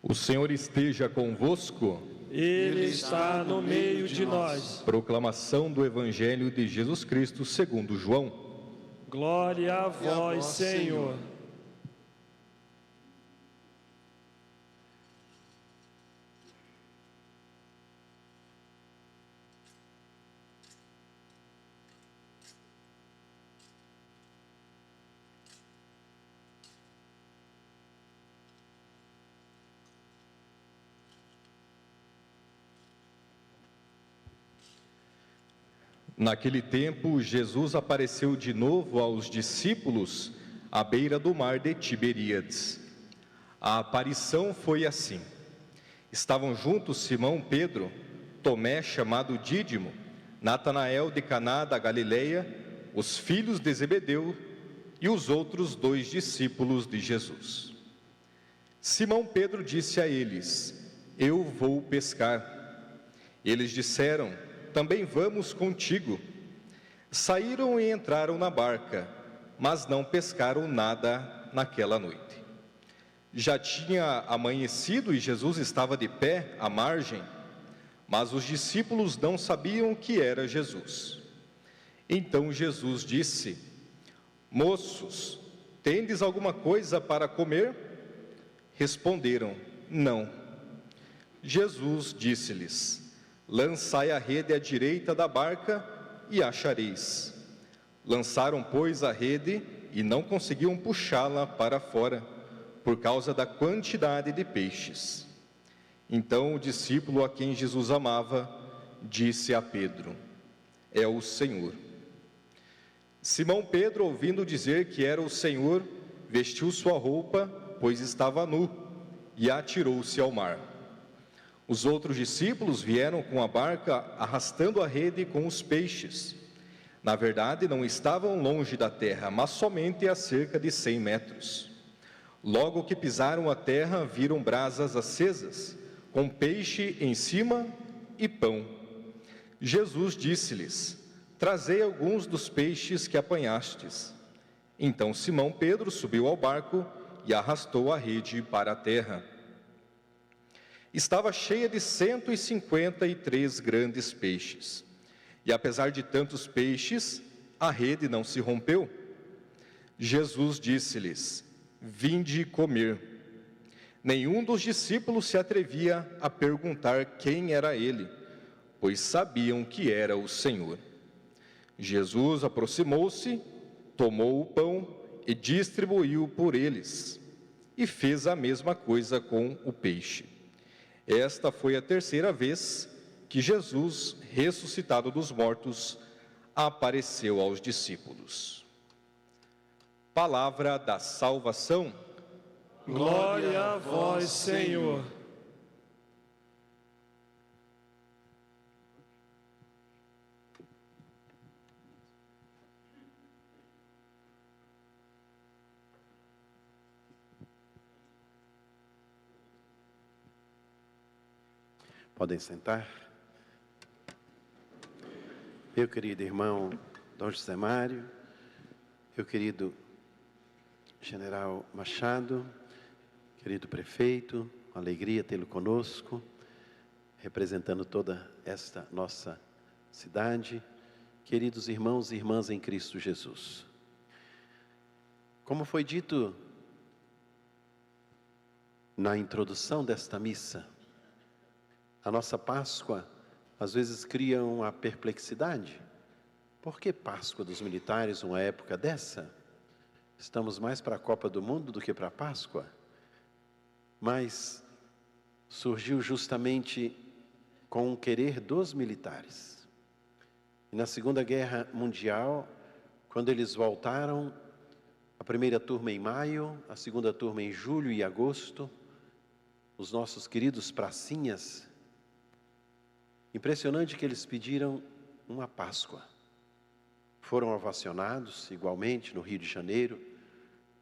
O Senhor esteja convosco. Ele está no meio de nós. Proclamação do Evangelho de Jesus Cristo segundo João. Glória a vós, Senhor. Naquele tempo, Jesus apareceu de novo aos discípulos à beira do mar de Tiberíades. A aparição foi assim: estavam juntos Simão Pedro, Tomé chamado Dídimo, Natanael de Caná da Galileia, os filhos de Zebedeu e os outros 2 discípulos de Jesus. Simão Pedro disse a eles: Eu vou pescar. Eles disseram: Também vamos contigo. Saíram e entraram na barca, mas não pescaram nada naquela noite. Já tinha amanhecido e Jesus estava de pé à margem, mas os discípulos não sabiam que era Jesus. Então Jesus disse: Moços, tendes alguma coisa para comer? Responderam: Não. Jesus disse-lhes: Lançai a rede à direita da barca e achareis. Lançaram, pois, a rede e não conseguiam puxá-la para fora, por causa da quantidade de peixes. Então o discípulo a quem Jesus amava disse a Pedro: É o Senhor. Simão Pedro, ouvindo dizer que era o Senhor, vestiu sua roupa, pois estava nu, e atirou-se ao mar. Os outros discípulos vieram com a barca, arrastando a rede com os peixes. Na verdade, não estavam longe da terra, mas somente a cerca de 100 metros. Logo que pisaram a terra, viram brasas acesas, com peixe em cima e pão. Jesus disse-lhes: Trazei alguns dos peixes que apanhastes. Então Simão Pedro subiu ao barco e arrastou a rede para a terra. Estava cheia de 153 grandes peixes. E apesar de tantos peixes, a rede não se rompeu. Jesus disse-lhes: Vinde comer. Nenhum dos discípulos se atrevia a perguntar quem era ele, pois sabiam que era o Senhor. Jesus aproximou-se, tomou o pão e distribuiu por eles, e fez a mesma coisa com o peixe. Esta foi a 3ª vez que Jesus, ressuscitado dos mortos, apareceu aos discípulos. Palavra da salvação. Glória a vós, Senhor. Podem sentar. Meu querido irmão Dom José Mário, meu querido General Machado, querido prefeito, uma alegria tê-lo conosco, representando toda esta nossa cidade, queridos irmãos e irmãs em Cristo Jesus. Como foi dito na introdução desta missa, a nossa Páscoa às vezes cria uma perplexidade. Por que Páscoa dos militares uma época dessa? Estamos mais para a Copa do Mundo do que para a Páscoa. Mas surgiu justamente com o querer dos militares. E na Segunda Guerra Mundial, quando eles voltaram, a primeira turma em maio, a segunda turma em julho e agosto, os nossos queridos pracinhas, impressionante que eles pediram uma Páscoa. Foram ovacionados igualmente no Rio de Janeiro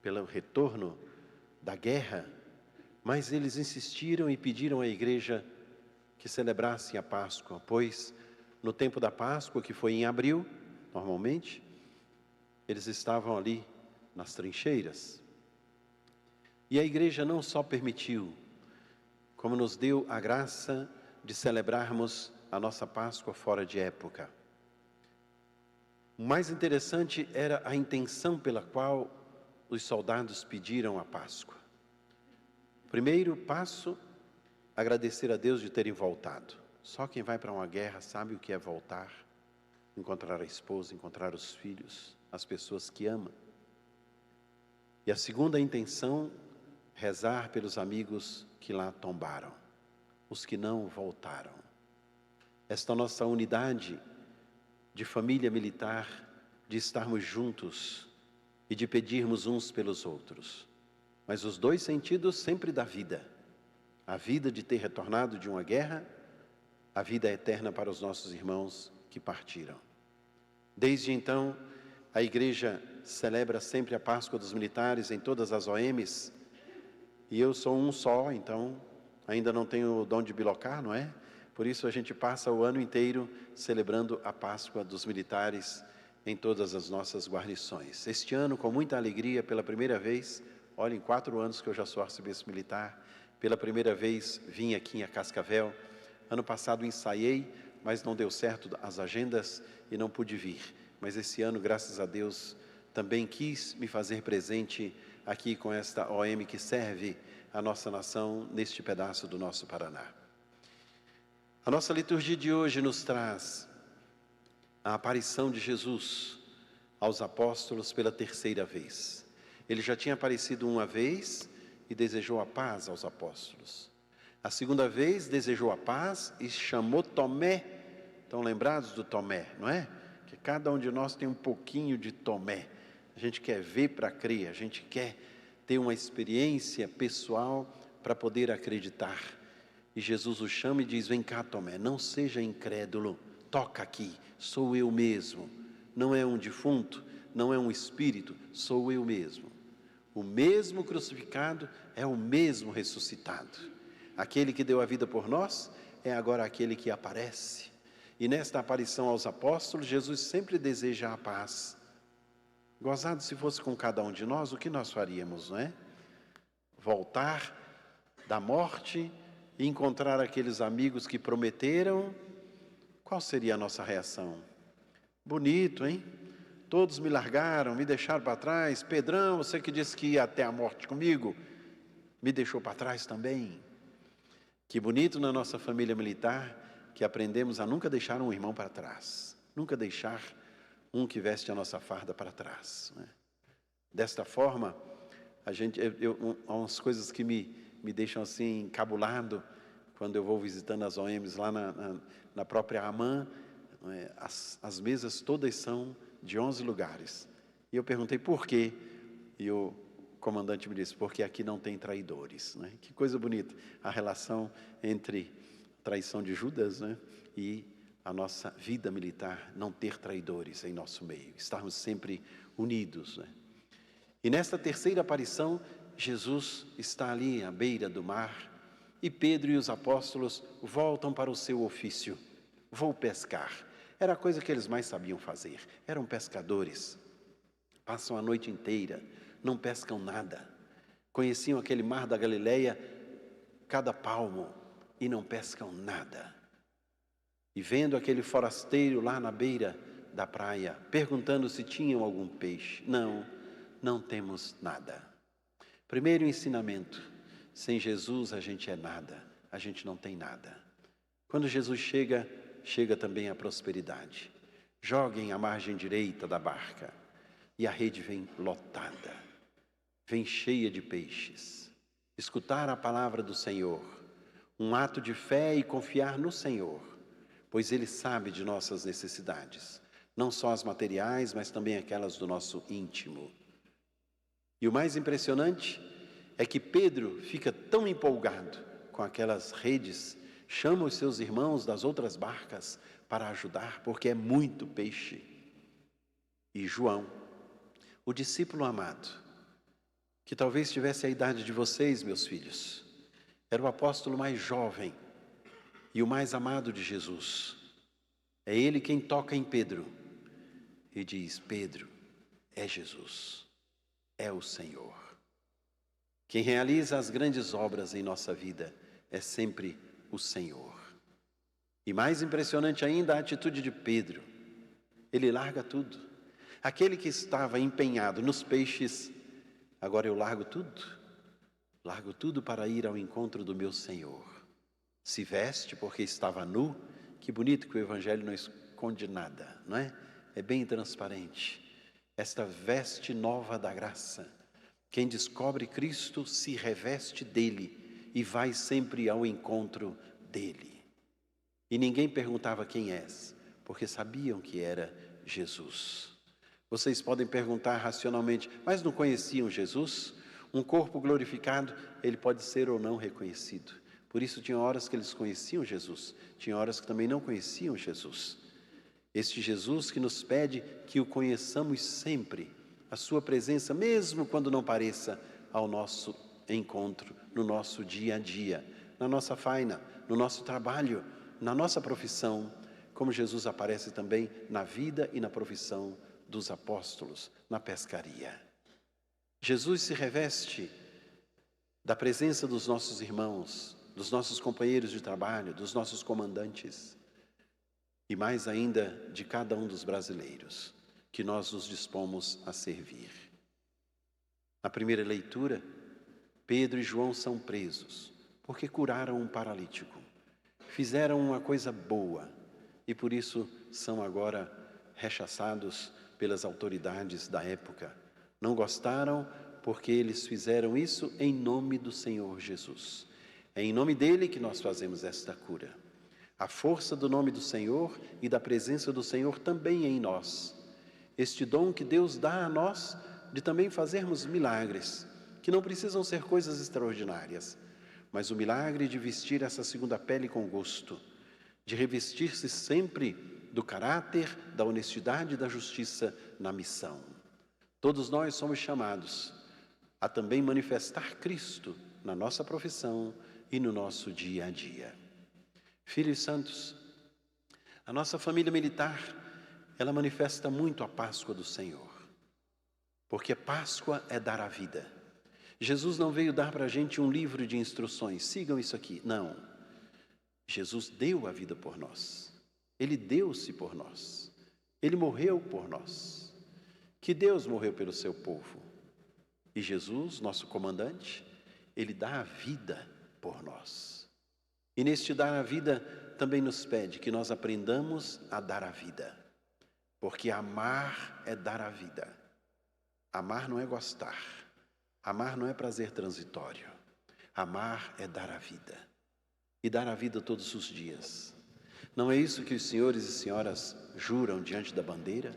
pelo retorno da guerra, mas eles insistiram e pediram à igreja que celebrasse a Páscoa, pois no tempo da Páscoa, que foi em abril, normalmente, eles estavam ali nas trincheiras. E a igreja não só permitiu, como nos deu a graça de celebrarmos a nossa Páscoa fora de época. O mais interessante era a intenção pela qual os soldados pediram a Páscoa. Primeiro passo, agradecer a Deus de terem voltado. Só quem vai para uma guerra sabe o que é voltar, encontrar a esposa, encontrar os filhos, as pessoas que ama. E a segunda intenção, rezar pelos amigos que lá tombaram, os que não voltaram. Esta nossa unidade de família militar, de estarmos juntos e de pedirmos uns pelos outros. Mas os dois sentidos sempre da vida. A vida de ter retornado de uma guerra, a vida eterna para os nossos irmãos que partiram. Desde então, a Igreja celebra sempre a Páscoa dos militares em todas as OMs, e eu sou um só, então ainda não tenho o dom de bilocar, não é? Por isso a gente passa o ano inteiro celebrando a Páscoa dos militares em todas as nossas guarnições. Este ano, com muita alegria, pela primeira vez, olha, em 4 anos que eu já sou arcebispo militar, pela primeira vez vim aqui a Cascavel. Ano passado ensaiei, mas não deu certo as agendas e não pude vir. Mas esse ano, graças a Deus, também quis me fazer presente aqui com esta OM que serve a nossa nação neste pedaço do nosso Paraná. A nossa liturgia de hoje nos traz a aparição de Jesus aos apóstolos pela 3ª vez. Ele já tinha aparecido uma vez e desejou a paz aos apóstolos. A 2ª vez desejou a paz e chamou Tomé. Estão lembrados do Tomé, não é? Que cada um de nós tem um pouquinho de Tomé. A gente quer ver para crer, a gente quer ter uma experiência pessoal para poder acreditar. E Jesus o chama e diz: vem cá, Tomé, não seja incrédulo, toca aqui, sou eu mesmo. Não é um defunto, não é um espírito, sou eu mesmo. O mesmo crucificado é o mesmo ressuscitado. Aquele que deu a vida por nós é agora aquele que aparece. E nesta aparição aos apóstolos, Jesus sempre deseja a paz. Gozado se fosse com cada um de nós, o que nós faríamos, não é? Voltar da morte e encontrar aqueles amigos que prometeram, qual seria a nossa reação? Bonito, hein? Todos me largaram, me deixaram para trás. Pedrão, você que disse que ia até a morte comigo, me deixou para trás também. Que bonito na nossa família militar, que aprendemos a nunca deixar um irmão para trás. Nunca deixar um que veste a nossa farda para trás, né? Desta forma, há umas coisas que me deixam assim encabulado quando eu vou visitando as OMs lá na própria AMAN. As mesas todas são de 11 lugares. E eu perguntei por quê, e o comandante me disse: porque aqui não tem traidores, né? Que coisa bonita, a relação entre a traição de Judas, né, e a nossa vida militar, não ter traidores em nosso meio, estarmos sempre unidos, né? E nesta 3ª aparição, Jesus está ali à beira do mar, e Pedro e os apóstolos voltam para o seu ofício. Vou pescar. Era a coisa que eles mais sabiam fazer. Eram pescadores. Passam a noite inteira, não pescam nada. Conheciam aquele mar da Galileia, cada palmo, e não pescam nada. E vendo aquele forasteiro lá na beira da praia, perguntando se tinham algum peixe. Não temos nada. Primeiro ensinamento: sem Jesus a gente é nada, a gente não tem nada. Quando Jesus chega também a prosperidade. Joguem a margem direita da barca e a rede vem lotada, vem cheia de peixes. Escutar a palavra do Senhor, um ato de fé e confiar no Senhor, pois Ele sabe de nossas necessidades, não só as materiais, mas também aquelas do nosso íntimo. E o mais impressionante é que Pedro fica tão empolgado com aquelas redes, chama os seus irmãos das outras barcas para ajudar, porque é muito peixe. E João, o discípulo amado, que talvez tivesse a idade de vocês, meus filhos, era o apóstolo mais jovem e o mais amado de Jesus. É ele quem toca em Pedro e diz: Pedro, é Jesus, é o Senhor. Quem realiza as grandes obras em nossa vida é sempre o Senhor. E mais impressionante ainda a atitude de Pedro. Ele larga tudo. Aquele que estava empenhado nos peixes, agora eu largo tudo para ir ao encontro do meu Senhor. Se veste porque estava nu. Que bonito que o Evangelho não esconde nada, não é? É bem transparente. Esta veste nova da graça. Quem descobre Cristo se reveste dele e vai sempre ao encontro dele. E ninguém perguntava quem és, porque sabiam que era Jesus. Vocês podem perguntar racionalmente, mas não conheciam Jesus? Um corpo glorificado, ele pode ser ou não reconhecido. Por isso tinha horas que eles conheciam Jesus, tinha horas que também não conheciam Jesus. Este Jesus que nos pede que o conheçamos sempre, a sua presença, mesmo quando não pareça, ao nosso encontro, no nosso dia a dia, na nossa faina, no nosso trabalho, na nossa profissão, como Jesus aparece também na vida e na profissão dos apóstolos, na pescaria. Jesus se reveste da presença dos nossos irmãos, dos nossos companheiros de trabalho, dos nossos comandantes e mais ainda de cada um dos brasileiros que nós nos dispomos a servir. Na primeira leitura, Pedro e João são presos porque curaram um paralítico. Fizeram uma coisa boa e por isso são agora rechaçados pelas autoridades da época. Não gostaram porque eles fizeram isso em nome do Senhor Jesus. É em nome dele que nós fazemos esta cura. A força do nome do Senhor e da presença do Senhor também em nós. Este dom que Deus dá a nós de também fazermos milagres, que não precisam ser coisas extraordinárias, mas o milagre de vestir essa segunda pele com gosto, de revestir-se sempre do caráter, da honestidade e da justiça na missão. Todos nós somos chamados a também manifestar Cristo na nossa profissão e no nosso dia a dia. Filhos santos, a nossa família militar, ela manifesta muito a Páscoa do Senhor, porque Páscoa é dar a vida. Jesus não veio dar para a gente um livro de instruções, sigam isso aqui, não. Jesus deu a vida por nós, Ele deu-se por nós, Ele morreu por nós, que Deus morreu pelo seu povo. E Jesus, nosso comandante, Ele dá a vida por nós. E neste dar a vida também nos pede que nós aprendamos a dar a vida. Porque amar é dar a vida. Amar não é gostar. Amar não é prazer transitório. Amar é dar a vida. E dar a vida todos os dias. Não é isso que os senhores e senhoras juram diante da bandeira?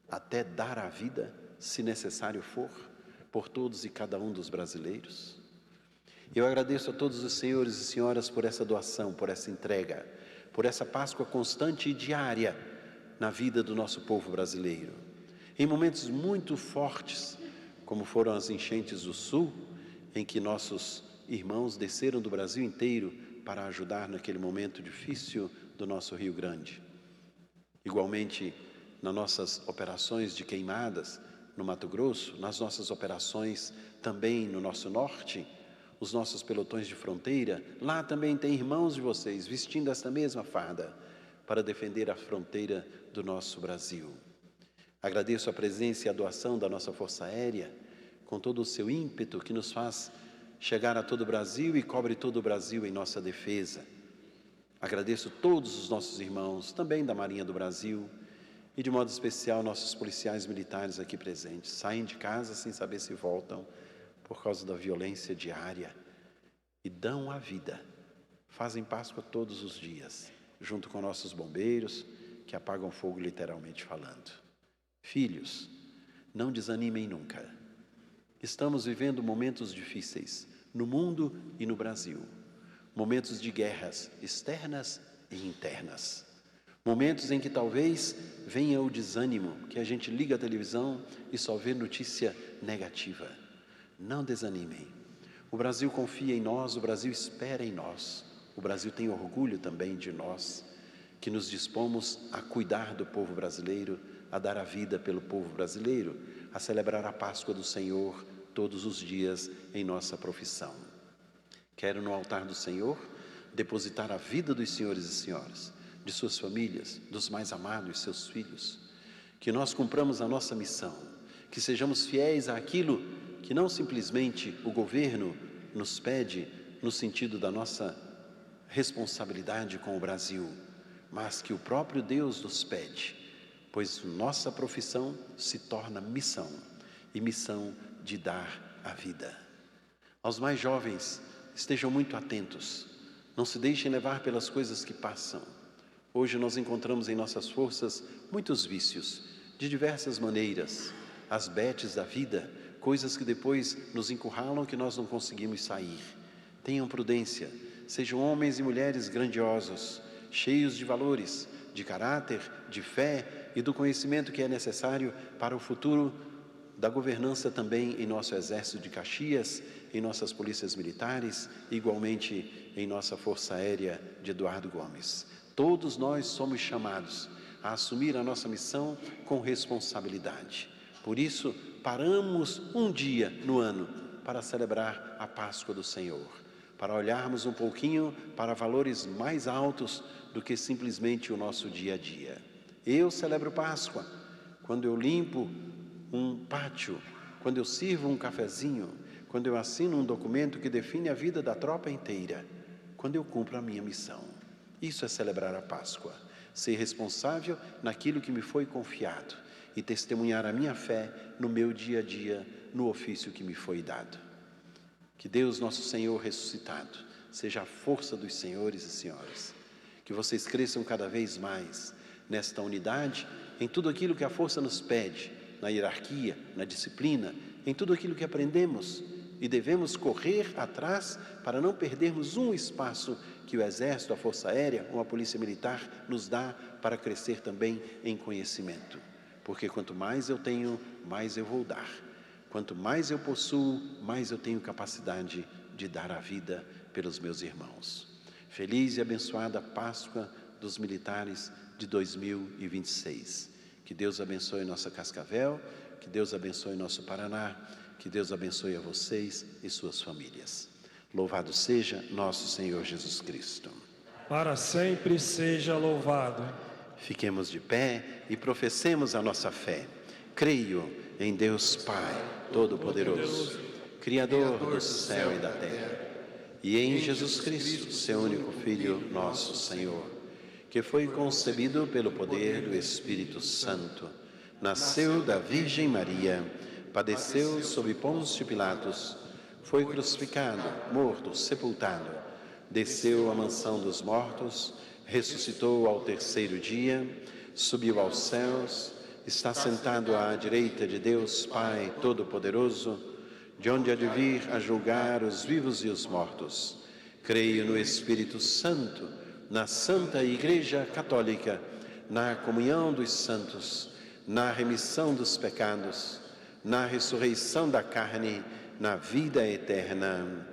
Até dar a vida, se necessário for, por todos e cada um dos brasileiros? Eu agradeço a todos os senhores e senhoras por essa doação, por essa entrega, por essa Páscoa constante e diária na vida do nosso povo brasileiro. Em momentos muito fortes, como foram as enchentes do Sul, em que nossos irmãos desceram do Brasil inteiro para ajudar naquele momento difícil do nosso Rio Grande. Igualmente, nas nossas operações de queimadas no Mato Grosso, nas nossas operações também no nosso norte, os nossos pelotões de fronteira, lá também tem irmãos de vocês vestindo esta mesma farda para defender a fronteira do nosso Brasil. Agradeço a presença e a doação da nossa Força Aérea, com todo o seu ímpeto que nos faz chegar a todo o Brasil e cobre todo o Brasil em nossa defesa. Agradeço todos os nossos irmãos, também da Marinha do Brasil, e de modo especial nossos policiais militares aqui presentes. Saem de casa sem saber se voltam, por causa da violência diária, e dão a vida, fazem Páscoa todos os dias, junto com nossos bombeiros, que apagam fogo literalmente falando. Filhos, não desanimem nunca. Estamos vivendo momentos difíceis, no mundo e no Brasil, momentos de guerras externas e internas, momentos em que talvez venha o desânimo, que a gente liga a televisão e só vê notícia negativa. Não desanimem. O Brasil confia em nós, o Brasil espera em nós. O Brasil tem orgulho também de nós, que nos dispomos a cuidar do povo brasileiro, a dar a vida pelo povo brasileiro, a celebrar a Páscoa do Senhor todos os dias em nossa profissão. Quero no altar do Senhor depositar a vida dos senhores e senhoras, de suas famílias, dos mais amados, seus filhos. Que nós cumpramos a nossa missão, que sejamos fiéis àquilo que não simplesmente o governo nos pede no sentido da nossa responsabilidade com o Brasil, mas que o próprio Deus nos pede, pois nossa profissão se torna missão, e missão de dar a vida. Aos mais jovens, estejam muito atentos, não se deixem levar pelas coisas que passam. Hoje nós encontramos em nossas forças muitos vícios, de diversas maneiras, as betes da vida, coisas que depois nos encurralam que nós não conseguimos sair. Tenham prudência, sejam homens e mulheres grandiosos, cheios de valores, de caráter, de fé e do conhecimento que é necessário para o futuro da governança também em nosso Exército de Caxias, em nossas polícias militares, igualmente em nossa Força Aérea de Eduardo Gomes. Todos nós somos chamados a assumir a nossa missão com responsabilidade. Por isso, paramos um dia no ano para celebrar a Páscoa do Senhor, para olharmos um pouquinho para valores mais altos do que simplesmente o nosso dia a dia. Eu celebro Páscoa quando eu limpo um pátio, quando eu sirvo um cafezinho, quando eu assino um documento que define a vida da tropa inteira, quando eu cumpro a minha missão. Isso é celebrar a Páscoa, ser responsável naquilo que me foi confiado e testemunhar a minha fé no meu dia a dia, no ofício que me foi dado. Que Deus, nosso Senhor ressuscitado, seja a força dos senhores e senhoras. Que vocês cresçam cada vez mais nesta unidade, em tudo aquilo que a força nos pede, na hierarquia, na disciplina, em tudo aquilo que aprendemos e devemos correr atrás para não perdermos um espaço que o Exército, a Força Aérea ou a Polícia Militar nos dá para crescer também em conhecimento. Porque quanto mais eu tenho, mais eu vou dar. Quanto mais eu possuo, mais eu tenho capacidade de dar a vida pelos meus irmãos. Feliz e abençoada Páscoa dos Militares de 2026. Que Deus abençoe nossa Cascavel, que Deus abençoe nosso Paraná, que Deus abençoe a vocês e suas famílias. Louvado seja nosso Senhor Jesus Cristo. Para sempre seja louvado. Fiquemos de pé e professemos a nossa fé. Creio em Deus Pai Todo-Poderoso, Criador do céu e da terra, e em Jesus Cristo, seu único Filho, nosso Senhor, que foi concebido pelo poder do Espírito Santo, nasceu da Virgem Maria, padeceu sob Pôncio Pilatos, foi crucificado, morto, sepultado, desceu à mansão dos mortos, ressuscitou ao terceiro dia, subiu aos céus, está sentado à direita de Deus Pai Todo-Poderoso, de onde há de vir a julgar os vivos e os mortos. Creio no Espírito Santo, na Santa Igreja Católica, na comunhão dos santos, na remissão dos pecados, na ressurreição da carne, na vida eterna.